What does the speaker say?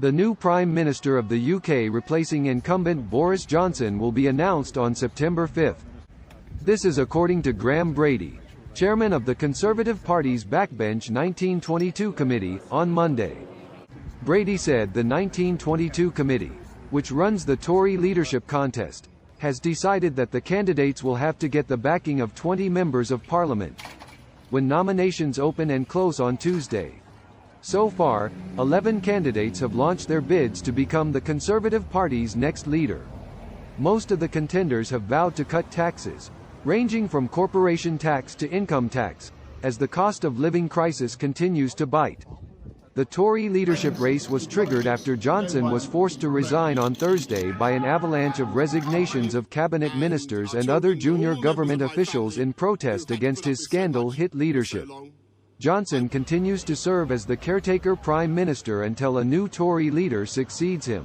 The new Prime Minister of the UK replacing incumbent Boris Johnson will be announced on September 5. This is according to Graham Brady, chairman of the Conservative Party's Backbench 1922 Committee, on Monday. Brady said the 1922 Committee, which runs the Tory leadership contest, has decided that the candidates will have to get the backing of 20 members of Parliament when nominations open and close on Tuesday. So far, 11 candidates have launched their bids to become the Conservative Party's next leader. Most of the contenders have vowed to cut taxes, ranging from corporation tax to income tax, as the cost of living crisis continues to bite. The Tory leadership race was triggered after Johnson was forced to resign on Thursday by an avalanche of resignations of cabinet ministers and other junior government officials in protest against his scandal-hit leadership. Johnson continues to serve as the caretaker Prime Minister until a new Tory leader succeeds him.